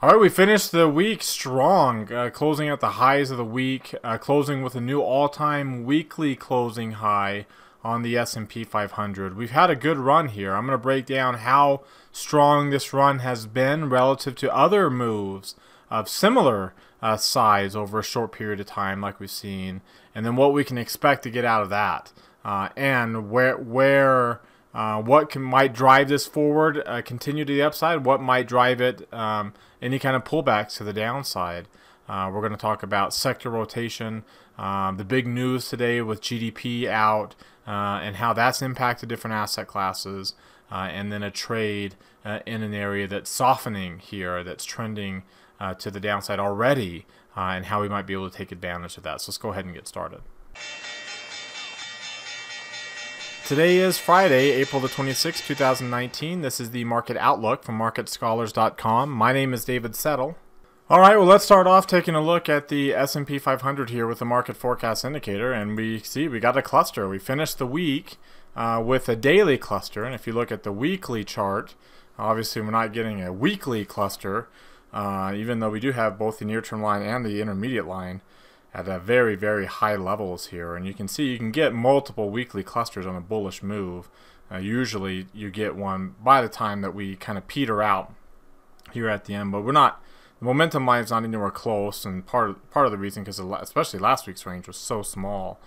All right, we finished the week strong, closing at the highs of the week, closing with a new all-time weekly closing high on the S&P 500. We've had a good run here. I'm going to break down how strong this run has been relative to other moves of similar size over a short period of time like we've seen, and then what we can expect to get out of that, and what might drive this forward, continue to the upside, what might drive it, any kind of pullbacks to the downside. We're going to talk about sector rotation, the big news today with GDP out, and how that's impacted different asset classes, and then a trade in an area that's softening here, that's trending to the downside already, and how we might be able to take advantage of that. So let's go ahead and get started. Today is Friday, April the 26th, 2019. This is the Market Outlook from MarketScholars.com. My name is David Settle. All right, well, let's start off taking a look at the S&P 500 here with the Market Forecast Indicator, and we see we got a cluster. We finished the week with a daily cluster, and if you look at the weekly chart, obviously we're not getting a weekly cluster, even though we do have both the near-term line and the intermediate line at a very, very high levels here. And you can see you can get multiple weekly clusters on a bullish move. Usually you get one by the time that we kind of peter out here at the end, but we're not, the momentum line is not anywhere close, and part of the reason, because especially last week's range was so small.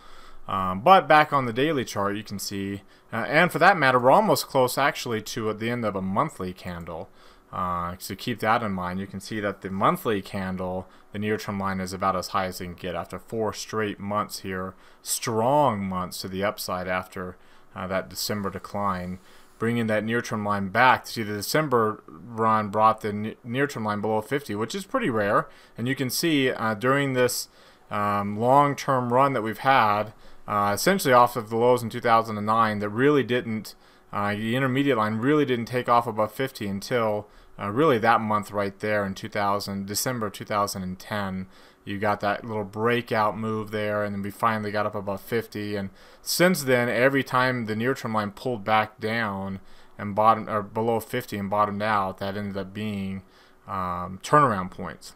But back on the daily chart you can see, and for that matter, we're almost close actually to the end of a monthly candle. So keep that in mind. You can see that the monthly candle, the near-term line, is about as high as it can get after 4 straight months here. Strong months to the upside after that December decline, bringing that near-term line back. See, the December run brought the near-term line below 50, which is pretty rare. And you can see during this long-term run that we've had, essentially off of the lows in 2009, that really didn't, the intermediate line really didn't take off above 50 until really that month right there in December 2010. You got that little breakout move there, and then we finally got up above 50. And since then, every time the near-term line pulled back down and bottomed, or below 50 and bottomed out, that ended up being turnaround points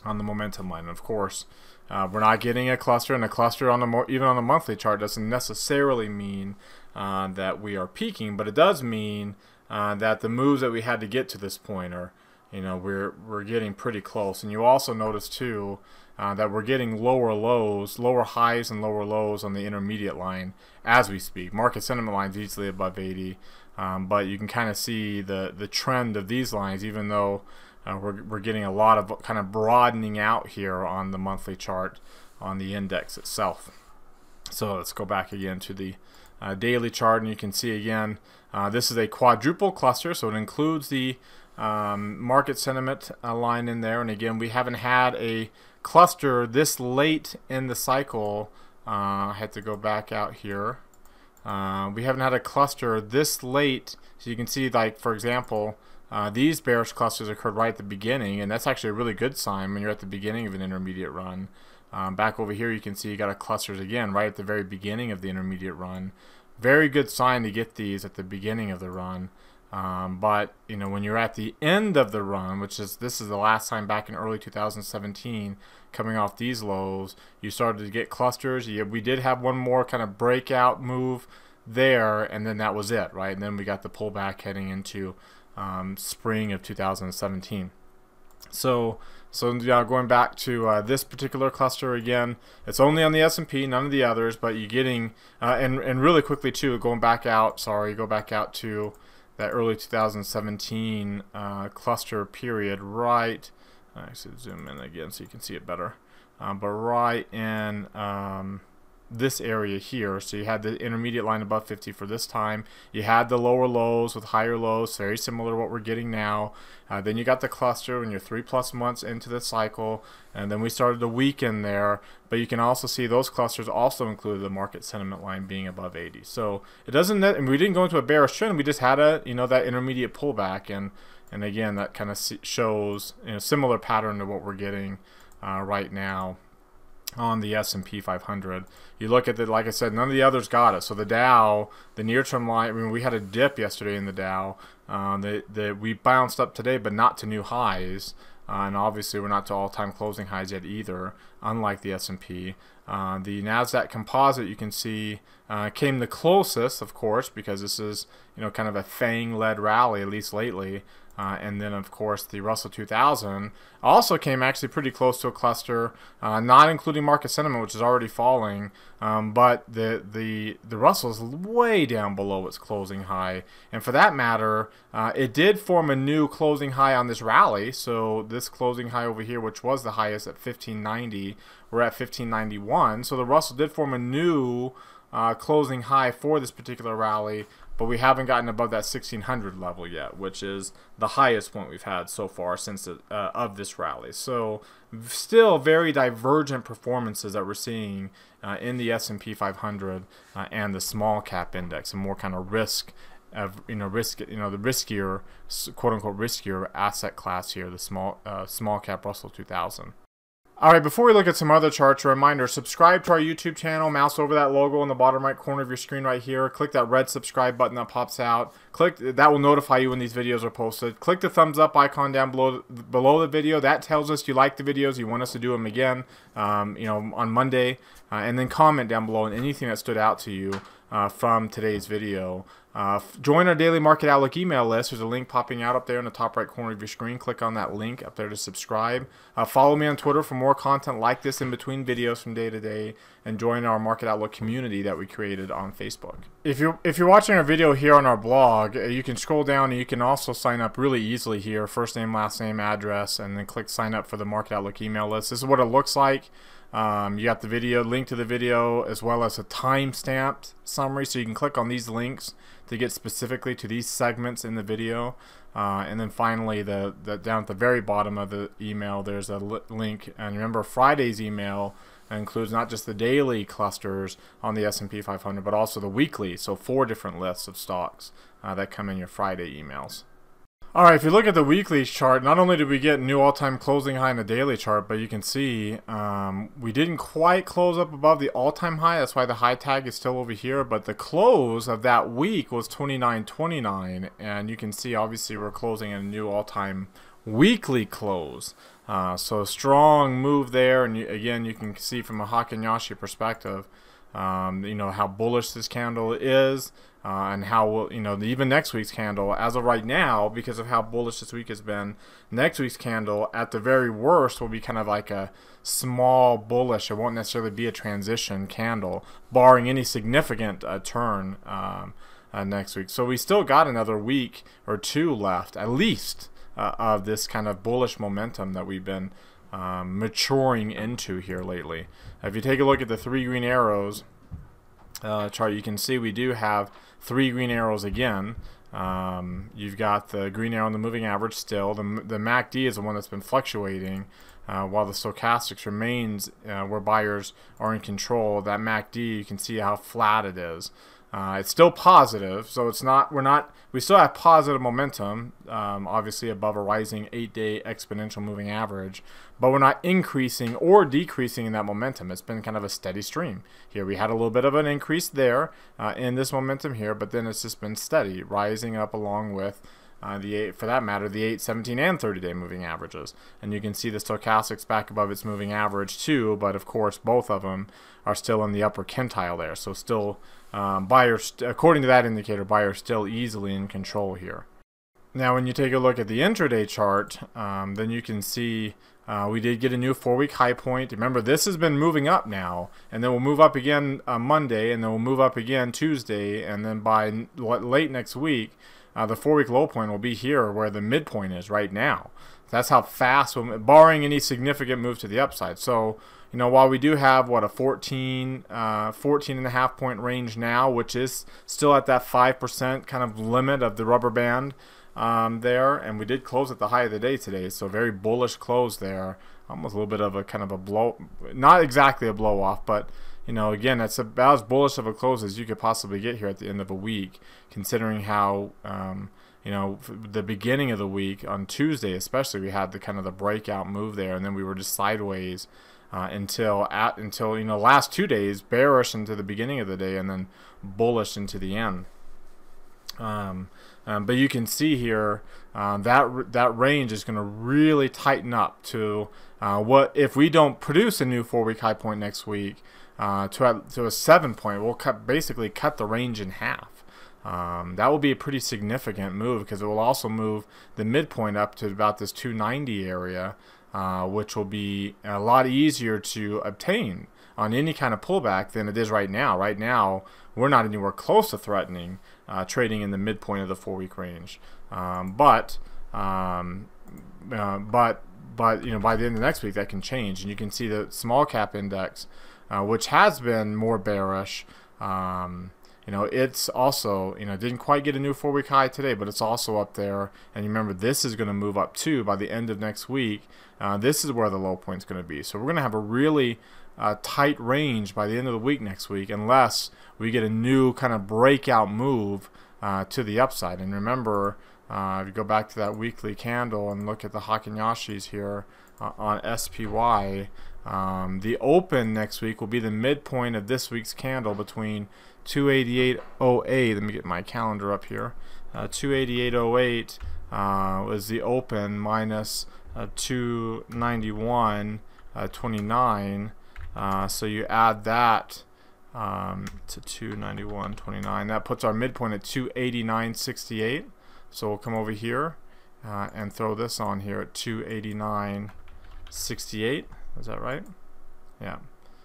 on the momentum line. And of course, we're not getting a cluster, and a cluster on the even on the monthly chart doesn't necessarily mean that we are peaking, but it does mean that the moves that we had to get to this point are, we're getting pretty close. And you also notice too that we're getting lower lows, lower highs and lower lows on the intermediate line as we speak. Market sentiment line is easily above 80, but you can kind of see the trend of these lines, even though we're getting a lot of kind of broadening out here on the monthly chart on the index itself. So let's go back again to the daily chart, and you can see again this is a quadruple cluster, so it includes the market sentiment line in there. And again, we haven't had a cluster this late in the cycle. I had to go back out here. We haven't had a cluster this late, so you can see, like, for example, these bearish clusters occurred right at the beginning, and that's actually a really good sign when you're at the beginning of an intermediate run. Back over here you can see you got a clusters again right at the very beginning of the intermediate run. Very good sign to get these at the beginning of the run. But when you're at the end of the run, this is the last time back in early 2017, coming off these lows, you started to get clusters. We did have one more kind of breakout move there, and then that was it, right? And then we got the pullback heading into spring of 2017. So going back to this particular cluster again, it's only on the S&P, none of the others, but you're getting, and really quickly too, go back out to that early 2017 cluster period, right, I should zoom in again so you can see it better, but right in this area here. So you had the intermediate line above 50 for this time. You had the lower lows with higher lows, very similar to what we're getting now. Then you got the cluster when you're 3+ months into the cycle, and then we started to weaken there. But you can also see those clusters also included the market sentiment line being above 80. So it doesn't, and we didn't go into a bearish trend. We just had a that intermediate pullback, and again that kind of shows similar pattern to what we're getting right now on the S&P 500. You look at like I said, none of the others got it. So the Dow, the near-term line, I mean, we had a dip yesterday in the Dow. We bounced up today, but not to new highs. And obviously we're not to all-time closing highs yet either, unlike the S&P. The NASDAQ composite, you can see, came the closest, of course, because this is, kind of a FANG-led rally, at least lately. And then, of course, the Russell 2000 also came actually pretty close to a cluster, not including market sentiment, which is already falling. But the Russell is way down below its closing high. And for that matter, it did form a new closing high on this rally. So this closing high over here, which was the highest at 1590, we're at 1591. So the Russell did form a new closing high for this particular rally. But we haven't gotten above that 1600 level yet, which is the highest point we've had so far since of this rally. So still very divergent performances that we're seeing in the S&P 500 and the small cap index, and more kind of risk of the riskier, quote unquote riskier asset class here, the small cap Russell 2000. Alright, before we look at some other charts, a reminder, subscribe to our YouTube channel, mouse over that logo in the bottom right corner of your screen right here, click that red subscribe button that pops out, that will notify you when these videos are posted. Click the thumbs up icon down below the video, that tells us you like the videos, you want us to do them again, on Monday, and then comment down below on anything that stood out to you from today's video. Join our daily market outlook email list. There's a link popping out up there in the top right corner of your screen. Click on that link up there to subscribe. Follow me on Twitter for more content like this in between videos from day to day, and join our market outlook community that we created on Facebook. If you're watching our video here on our blog, you can scroll down and you can also sign up really easily here. First name, last name, address, and then click sign up for the market outlook email list. This is what it looks like. You got the video, link to the video, as well as a time-stamped summary, so you can click on these links to get specifically to these segments in the video. And then finally, down at the very bottom of the email, there's a link. And remember, Friday's email includes not just the daily clusters on the S&P 500, but also the weekly. So 4 different lists of stocks that come in your Friday emails. Alright, if you look at the weekly chart, not only did we get new all-time closing high in the daily chart, but you can see we didn't quite close up above the all-time high. That's why the high tag is still over here. But the close of that week was 29.29, and you can see obviously we're closing at a new all-time weekly close. So a strong move there, and again, you can see from a Hakenyashi perspective, how bullish this candle is, and how, even next week's candle, as of right now, because of how bullish this week has been, next week's candle, at the very worst, will be kind of like a small bullish. It won't necessarily be a transition candle, barring any significant turn next week. So we still got another week or two left, at least, of this kind of bullish momentum that we've been maturing into here lately. If you take a look at the 3 green arrows chart, you can see we do have 3 green arrows again. You've got the green arrow on the moving average still. The MACD is the one that's been fluctuating, while the stochastics remains where buyers are in control. That MACD, you can see how flat it is. It's still positive, so it's not. We still have positive momentum, obviously above a rising 8-day exponential moving average, but we're not increasing or decreasing in that momentum. It's been kind of a steady stream here. We had a little bit of an increase there in this momentum here, but then it's just been steady, rising up along with for that matter, the 8, 17, and 30-day moving averages. And you can see the stochastics back above its moving average too, but of course both of them are still in the upper quintile there. So still, buyers, according to that indicator, buyers still easily in control here. Now when you take a look at the intraday chart, then you can see we did get a new 4-week high point. Remember, this has been moving up now, and then we'll move up again Monday, and then we'll move up again Tuesday, and then by late next week, the 4-week low point will be here where the midpoint is right now. That's how fast, barring any significant move to the upside. So, while we do have, what, a 14.5 point range now, which is still at that 5% kind of limit of the rubber band there, and we did close at the high of the day today, so very bullish close there. Almost a little bit of a kind of a blow, not exactly a blow off, but again, that's about as bullish of a close as you could possibly get here at the end of a week, considering how, the beginning of the week on Tuesday, especially, we had the kind of the breakout move there, and then we were just sideways until last 2 days, bearish into the beginning of the day, and then bullish into the end. But you can see here that range is going to really tighten up to what if we don't produce a new 4-week high point next week to a 7 point. We'll basically cut the range in half. That will be a pretty significant move because it will also move the midpoint up to about this 290 area, which will be a lot easier to obtain on any kind of pullback than it is right now. Right now, we're not anywhere close to threatening trading in the midpoint of the 4-week range. But you know, by the end of next week, that can change, and you can see the small cap index, which has been more bearish. You know, it's also, you know, didn't quite get a new 4-week high today, but it's also up there. And you remember, this is going to move up too by the end of next week. This is where the low point is going to be. So we're going to have a really tight range by the end of the week next week, unless we get a new kind of breakout move to the upside. And remember, if you go back to that weekly candle and look at the Hakinyashis here on SPY, the open next week will be the midpoint of this week's candle between 288.08. Let me get my calendar up here. 288.08 was the open minus 291.29. So you add that to 291.29. That puts our midpoint at 289.68. So we'll come over here and throw this on here at 289.68. Is that right? Yeah.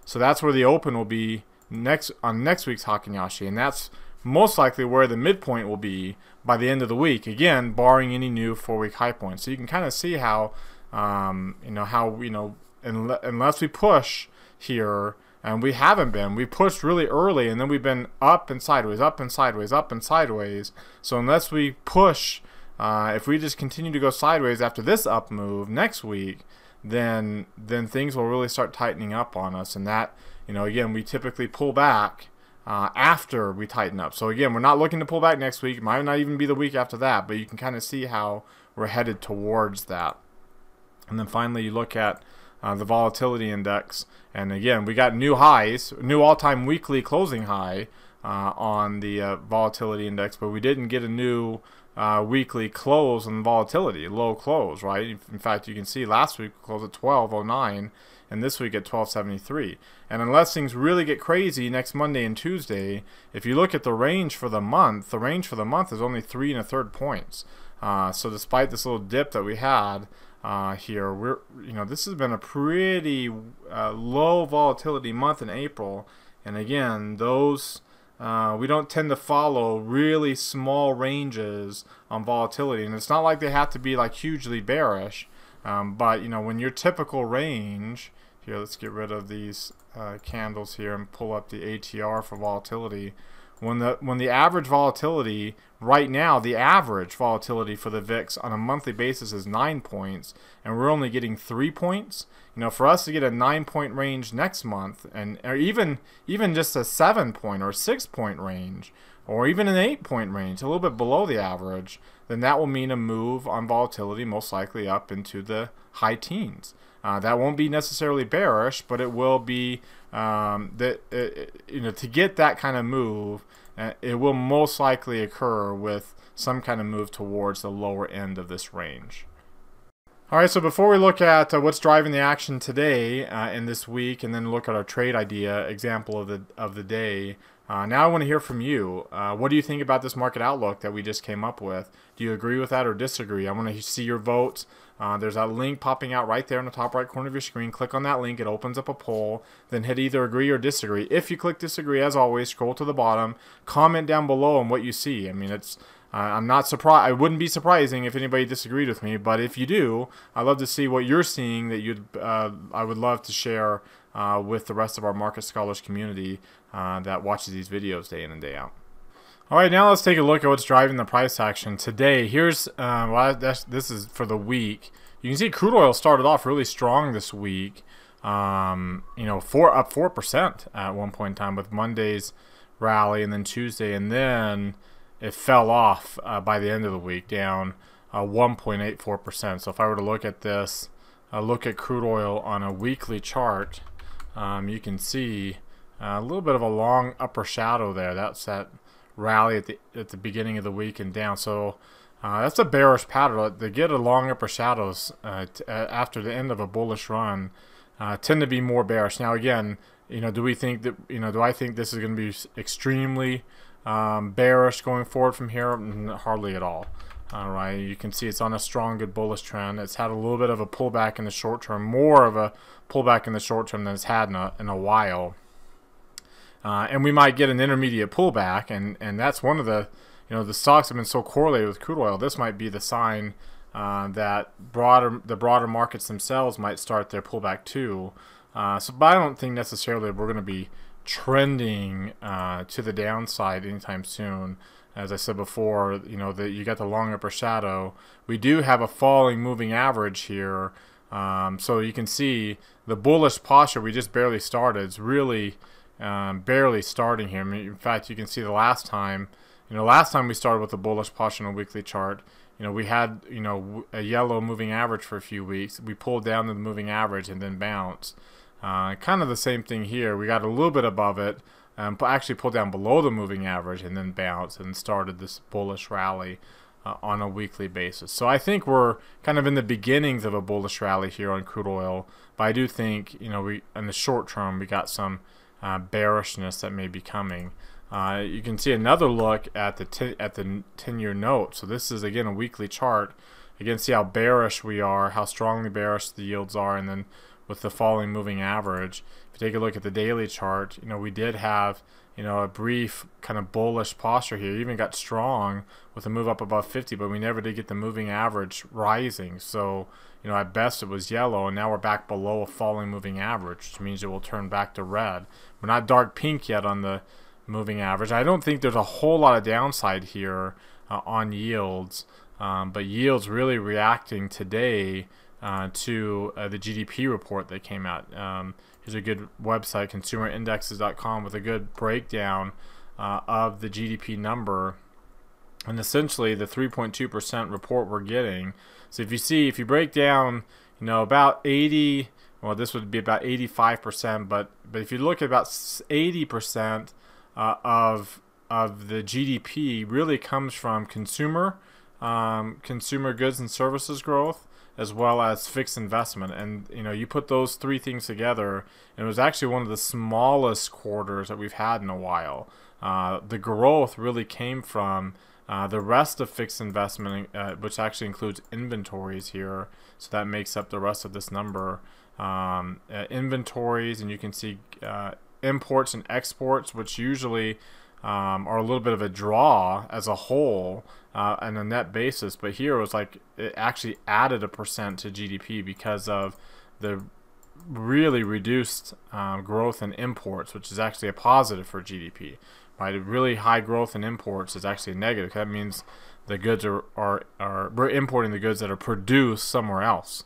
So that's where the open will be on next week's Hakinyashi, and that's most likely where the midpoint will be by the end of the week. Again, barring any new 4-week high points. So you can kind of see how, unless we push here, and we haven't been. We pushed really early, and then we've been up and sideways, up and sideways, up and sideways. So unless we push, if we just continue to go sideways after this up move next week, then things will really start tightening up on us. And that, you know, again, we typically pull back after we tighten up. So again, we're not looking to pull back next week. It might not even be the week after that, but you can kind of see how we're headed towards that. And then finally, you look at the volatility index, and again, we got new highs, new all-time weekly closing high on the volatility index, but we didn't get a new weekly close on volatility, low close, right? In fact, you can see last week we closed at 1209, and this week at 1273. And unless things really get crazy next Monday and Tuesday, if you look at the range for the month is only 3 1/3 points. So despite this little dip that we had here, this has been a pretty low volatility month in April. And again, those we don't tend to follow really small ranges on volatility, and it's not like they have to be like hugely bearish. But you know, when your typical range here, let's get rid of these candles here and pull up the ATR for volatility. When the average volatility right now, the average volatility for the VIX on a monthly basis is 9 points, and we're only getting 3 points. You know, for us to get a 9-point range next month, or even just a 7-point or 6-point range, or even an 8-point range, a little bit below the average, then that will mean a move on volatility, most likely up into the high teens. That won't be necessarily bearish, but it will be to get that kind of move, it will most likely occur with some kind of move towards the lower end of this range. All right, so before we look at what's driving the action today in this week, and then look at our trade idea example of the day, now I want to hear from you. What do you think about this market outlook that we just came up with? Do you agree with that or disagree? I want to see your votes. There's a link popping out right there in the top right corner of your screen. Click on that link. It opens up a poll. Then hit either agree or disagree. If you click disagree, as always, scroll to the bottom. Comment down below on what you see. I mean, it's I'm not surprised. I wouldn't be surprising if anybody disagreed with me. But if you do, I'd love to see what you're seeing that I would love to share with the rest of our Market Scholars community that watches these videos day in and day out. All right, now let's take a look at what's driving the price action today. Here's this is for the week. You can see crude oil started off really strong this week. Up 4% at one point in time with Monday's rally, and then Tuesday, and then it fell off by the end of the week, down 1.84%. So if I were to look at this, look at crude oil on a weekly chart, you can see a little bit of a long upper shadow there. That's that rally at the beginning of the week and down. So that's a bearish pattern. They get a long upper shadows after the end of a bullish run tend to be more bearish. Now again, do we think that do I think this is going to be extremely bearish going forward from here? Hardly at all. All right, you can see it's on a strong, good bullish trend. It's had a little bit of a pullback in the short term, more of a pullback in the short term than it's had in a while. And we might get an intermediate pullback, and that's one of the, the stocks have been so correlated with crude oil. This might be the sign that the broader markets themselves might start their pullback too. But I don't think necessarily we're going to be trending to the downside anytime soon. As I said before, that you got the long upper shadow. We do have a falling moving average here, so you can see the bullish posture we just barely started. It's really barely starting here. I mean, in fact, you can see the last time we started with a bullish posture on a weekly chart. We had a yellow moving average for a few weeks. We pulled down to the moving average and then bounced. Kind of the same thing here. We got a little bit above it. Actually pulled down below the moving average and then bounced and started this bullish rally on a weekly basis. So I think we're kind of in the beginnings of a bullish rally here on crude oil. But I do think we in the short term we got some bearishness that may be coming. You can see another look at the 10-year note. So this is again a weekly chart. Again, see how bearish we are, how strongly bearish the yields are, and then with the falling moving average. If you take a look at the daily chart, we did have a brief kind of bullish posture here. Even got strong with a move up above 50, but we never did get the moving average rising. So at best it was yellow, and now we're back below a falling moving average, which means it will turn back to red. We're not dark pink yet on the moving average. I don't think there's a whole lot of downside here on yields, but yields really reacting today to the GDP report that came out. Here's a good website, consumerindexes.com, with a good breakdown of the GDP number and essentially the 3.2% report we're getting. So if you break down, about 80, well, this would be about 85%, but if you look at about 80% of the GDP really comes from consumer goods and services growth, as well as fixed investment. And you put those three things together, and it was actually one of the smallest quarters that we've had in a while. The growth really came from the rest of fixed investment, which actually includes inventories here, so that makes up the rest of this number. Inventories, and you can see imports and exports, which usually are a little bit of a draw as a whole on a net basis, but here it was like it actually added 1% to GDP because of the really reduced growth in imports, which is actually a positive for GDP. Right, really high growth in imports is actually a negative. That means the goods we're importing the goods that are produced somewhere else.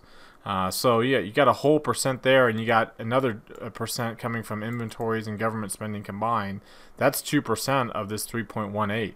So yeah, you got a whole percent there, and you got another percent coming from inventories and government spending combined. That's 2% of this 3.18.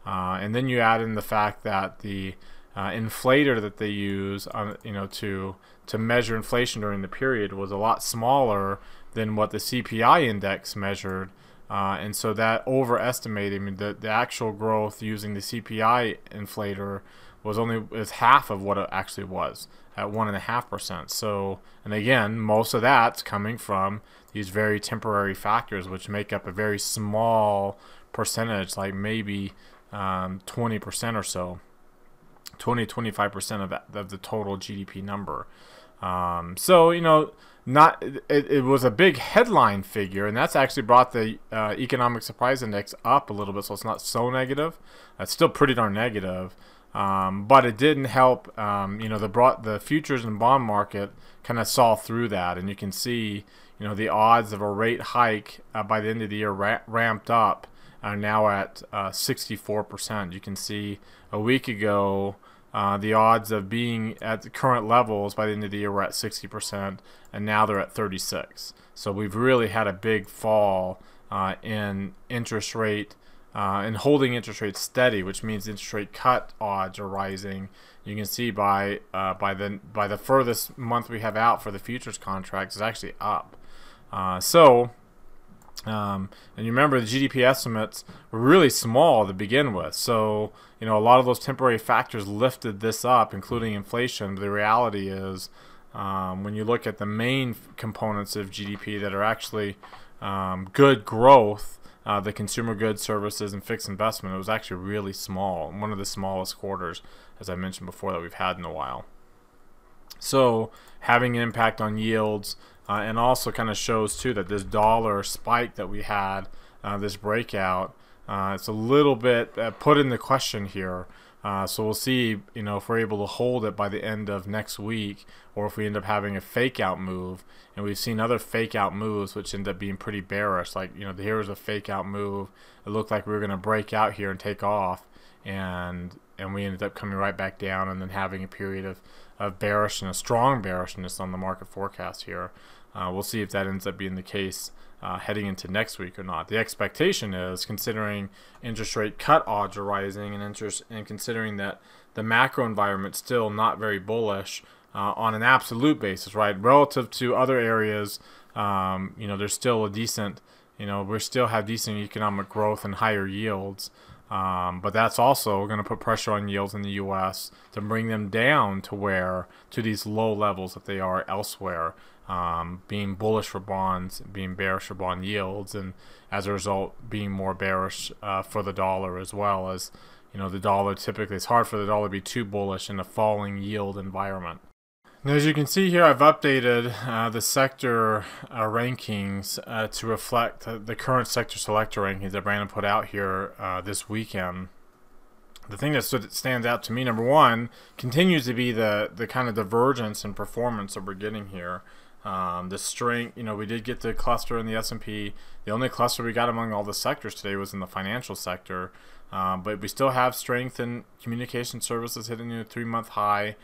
And then you add in the fact that the inflator that they use on, to measure inflation during the period was a lot smaller than what the CPI index measured. And so that overestimated, the actual growth using the CPI inflator was half of what it actually was at 1.5%. So, and again, most of that's coming from these very temporary factors, which make up a very small percentage, like maybe 20% or so, 20-25% of the total GDP number. So it was a big headline figure, and that's actually brought the economic surprise index up a little bit, so it's not so negative. It's still pretty darn negative, but it didn't help. The futures and bond market kind of saw through that, and you can see the odds of a rate hike by the end of the year ramped up, are now at 64%. You can see a week ago the odds of being at the current levels by the end of the year were at 60%, and now they're at 36%. So we've really had a big fall in interest rate and holding interest rates steady, which means interest rate cut odds are rising. You can see by the furthest month we have out for the futures contracts is actually up. So And you remember the GDP estimates were really small to begin with. So, a lot of those temporary factors lifted this up, including inflation. But the reality is, when you look at the main components of GDP that are actually good growth, the consumer goods, services, and fixed investment, it was actually really small. One of the smallest quarters, as I mentioned before, that we've had in a while. So having an impact on yields, and also kind of shows too that this dollar spike that we had, this breakout, it's a little bit put into question here. So we'll see, if we're able to hold it by the end of next week, or if we end up having a fake out move. And we've seen other fake out moves which end up being pretty bearish. Like, here was a fake out move. It looked like we were going to break out here and take off, and we ended up coming right back down, and then having a period of bearishness, strong bearishness on the market forecast here. We'll see if that ends up being the case heading into next week or not. The expectation is, considering interest rate cut odds are rising, and considering that the macro environment still not very bullish on an absolute basis, right? Relative to other areas, there's still a decent, we still have decent economic growth and higher yields. But that's also going to put pressure on yields in the U.S. to bring them down to these low levels that they are elsewhere, being bullish for bonds, being bearish for bond yields, and as a result being more bearish for the dollar, as well as, the dollar typically, it's hard for the dollar to be too bullish in a falling yield environment. Now, as you can see here, I've updated the sector rankings to reflect the current sector selector rankings that Brandon put out here this weekend. The thing that stands out to me, number one, continues to be the kind of divergence in performance that we're getting here. The strength, we did get the cluster in the S&P. The only cluster we got among all the sectors today was in the financial sector. But we still have strength in communication services hitting a new 3-month high.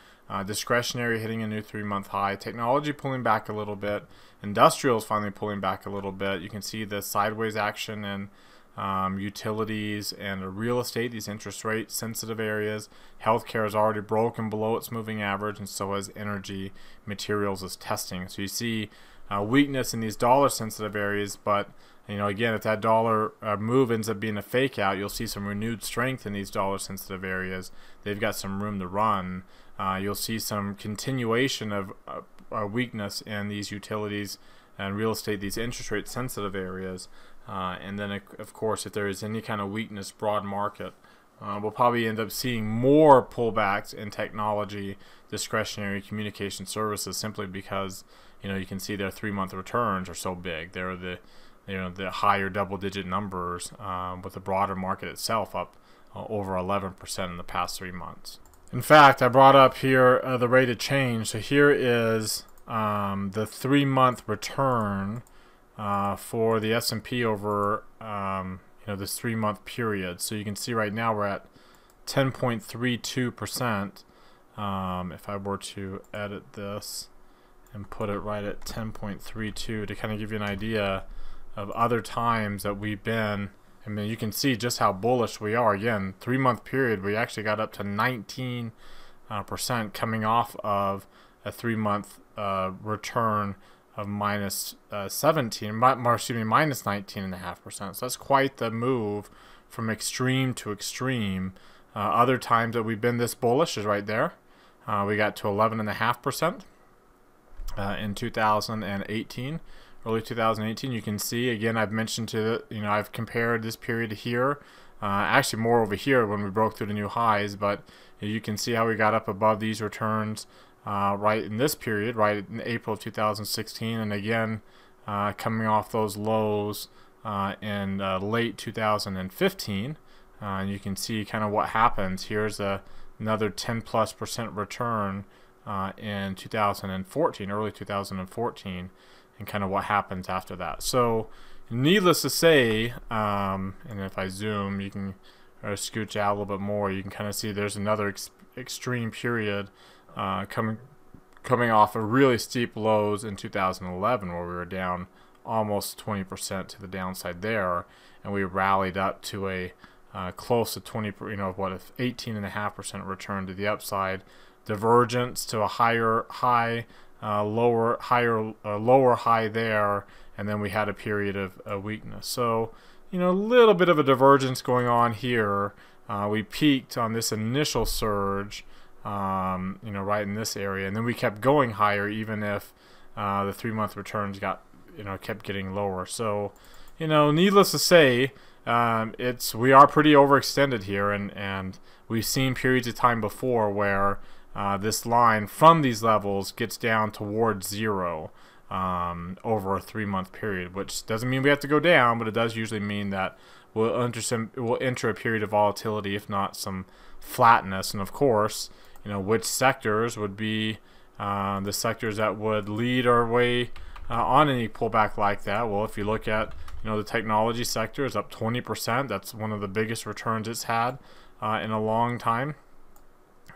Discretionary hitting a new 3-month high. Technology pulling back a little bit. Industrials finally pulling back a little bit. You can see the sideways action in utilities and real estate, these interest rate sensitive areas. Healthcare is already broken below its moving average, and so is energy. Materials is testing. So you see weakness in these dollar sensitive areas, but again, if that dollar move ends up being a fake out, you'll see some renewed strength in these dollar sensitive areas. They've got some room to run. You'll see some continuation of weakness in these utilities and real estate, these interest rate sensitive areas. And then, of course, if there is any kind of weakness, broad market, we'll probably end up seeing more pullbacks in technology, discretionary, communication services, simply because you can see their 3-month returns are so big. They're the higher double-digit numbers, with the broader market itself up over 11% in the past 3 months. In fact, I brought up here the rate of change. So here is the 3-month return for the S&P over this 3-month period. So you can see right now we're at 10.32%. If I were to edit this and put it right at 10.32 to kind of give you an idea of other times that we've been. I mean, you can see just how bullish we are. Again, 3-month period, we actually got up to 19% coming off of a 3-month return of minus 19.5%. So that's quite the move from extreme to extreme. Other times that we've been this bullish is right there. We got to 11.5% in 2018. Early 2018, you can see, again, I've mentioned I've compared this period to here, actually more over here when we broke through the new highs, but you can see how we got up above these returns right in this period, right in April of 2016, and again, coming off those lows in late 2015, and you can see kind of what happens. Here's another 10+% return in 2014, early 2014, and kind of what happens after that. So needless to say, and if I zoom, you can scooch out a little bit more, you can kind of see there's another extreme period coming off of really steep lows in 2011, where we were down almost 20% to the downside there, and we rallied up to a close to 18.5% return to the upside, divergence to a higher high, lower high there, and then we had a period of weakness. So, a little bit of a divergence going on here. We peaked on this initial surge, right in this area, and then we kept going higher, even if the 3-month returns kept getting lower. So, needless to say, we are pretty overextended here, and we've seen periods of time before where this line from these levels gets down towards zero over a 3-month period, which doesn't mean we have to go down, but it does usually mean that we'll enter a period of volatility, if not some flatness. And of course, which sectors would be the sectors that would lead our way on any pullback like that? Well, if you look at the technology sector is up 20%. That's one of the biggest returns it's had in a long time.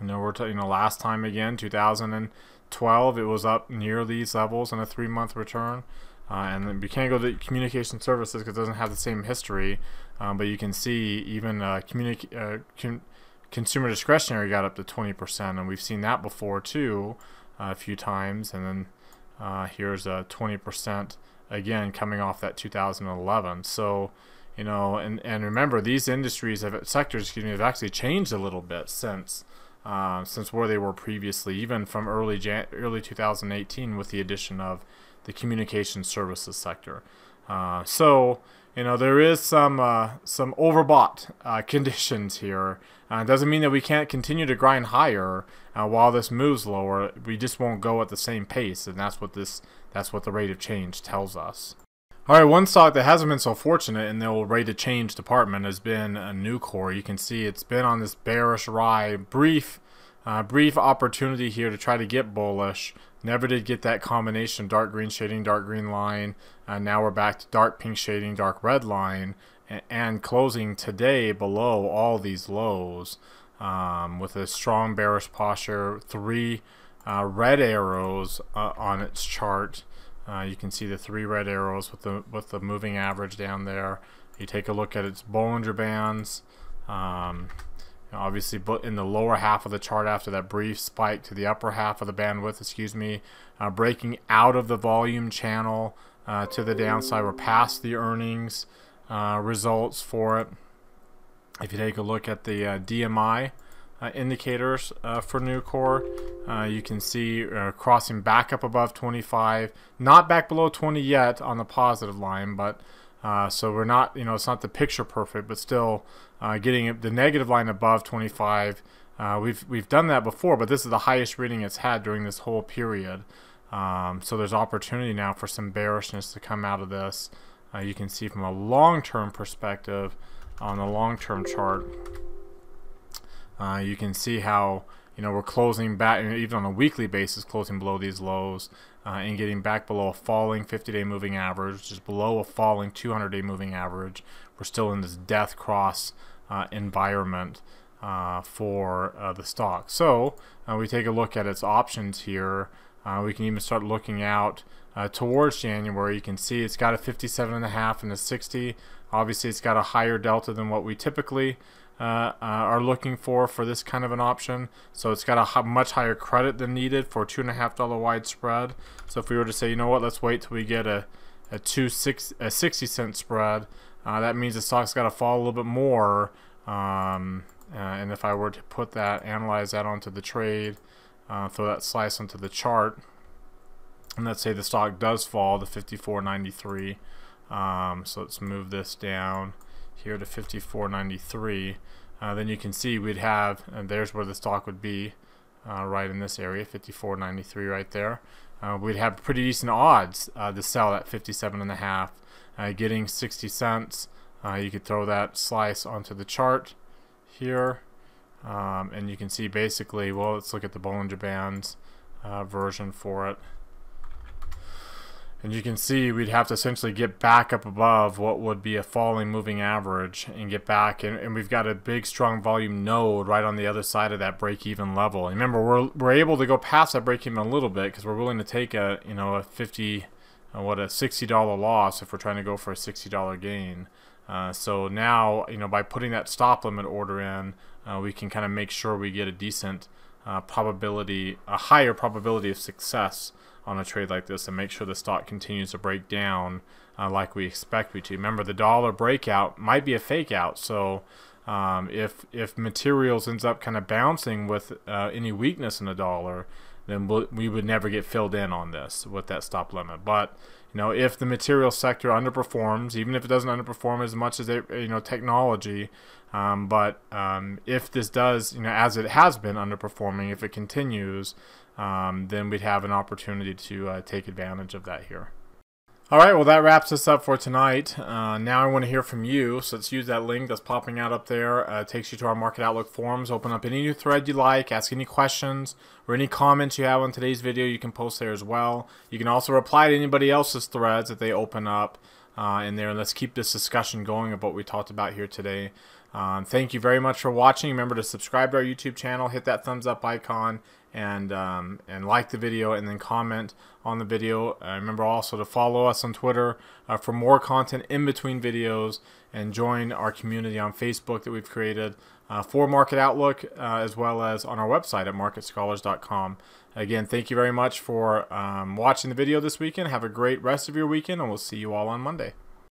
Last time again, 2012, it was up near these levels in a 3-month return. And then we can't go to communication services because it doesn't have the same history. But you can see even consumer discretionary got up to 20%, and we've seen that before too a few times. And then here's a 20% again coming off that 2011. So and remember, these sectors have actually changed a little bit since where they were previously, even from early 2018 with the addition of the communication services sector. So there is some overbought conditions here. It doesn't mean that we can't continue to grind higher while this moves lower. We just won't go at the same pace, and that's what the rate of change tells us. All right, one stock that hasn't been so fortunate in the old rate of change department has been Nucor. You can see it's been on this bearish ride, brief opportunity here to try to get bullish. Never did get that combination, dark green shading, dark green line. Now we're back to dark pink shading, dark red line, and closing today below all these lows with a strong bearish posture. 3 red arrows on its chart. You can see the 3 red arrows with the moving average down there. You take a look at its Bollinger Bands. Obviously, in the lower half of the chart after that brief spike to the upper half of the bandwidth, breaking out of the volume channel to the downside. We're past the earnings results for it. If you take a look at the DMI indicators for Nucor, you can see crossing back up above 25, not back below 20 yet on the positive line, but so we're not, it's not the picture perfect, but still getting the negative line above 25. We've done that before, but this is the highest reading it's had during this whole period. So there's opportunity now for some bearishness to come out of this. You can see from a long-term perspective on the long-term chart. You can see how we're closing back, even on a weekly basis, closing below these lows and getting back below a falling 50-day moving average, which is below a falling 200-day moving average. We're still in this death cross environment for the stock. So we take a look at its options here. We can even start looking out towards January. You can see it's got a 57.5 and a 60. Obviously, it's got a higher delta than what we typically are looking for this kind of an option. So it's got a much higher credit than needed for a $2.50 wide spread. So if we were to say, let's wait till we get a 60-cent spread, that means the stock's got to fall a little bit more. And if I were to analyze that onto the trade, throw that slice onto the chart, and let's say the stock does fall to 54.93. So let's move this down here to 54.93. Then you can see we'd have, and there's where the stock would be, right in this area, 54.93 right there. We'd have pretty decent odds to sell at 57.5, getting 60 cents. You could throw that slice onto the chart here, and you can see basically, well, let's look at the Bollinger Bands version for it. And you can see we'd have to essentially get back up above what would be a falling moving average and get back. And we've got a big, strong volume node right on the other side of that break-even level. And remember, we're able to go past that break-even a little bit because we're willing to take a $60 loss if we're trying to go for a $60 gain. So now, by putting that stop limit order in, we can kind of make sure we get a decent probability, a higher probability of success on a trade like this and make sure the stock continues to break down like we expect it to. Remember, the dollar breakout might be a fake out, so if materials ends up kind of bouncing with any weakness in the dollar, then we would never get filled in on this with that stop limit. But if the material sector underperforms, even if it doesn't underperform as much as technology, if this does, as it has been underperforming, if it continues, then we'd have an opportunity to take advantage of that here. All right, well, that wraps us up for tonight. Now I want to hear from you, so let's use that link that's popping out up there. It takes you to our Market Outlook forums. Open up any new thread you like, ask any questions or any comments you have on today's video. You can post there as well. You can also reply to anybody else's threads that they open up in there. And let's keep this discussion going of what we talked about here today. Thank you very much for watching. Remember to subscribe to our YouTube channel, hit that thumbs up icon, and like the video, and then comment on the video. Remember also to follow us on Twitter for more content in between videos, and join our community on Facebook that we've created for Market Outlook, as well as on our website at marketscholars.com. Again, thank you very much for watching the video this weekend. Have a great rest of your weekend, and we'll see you all on Monday.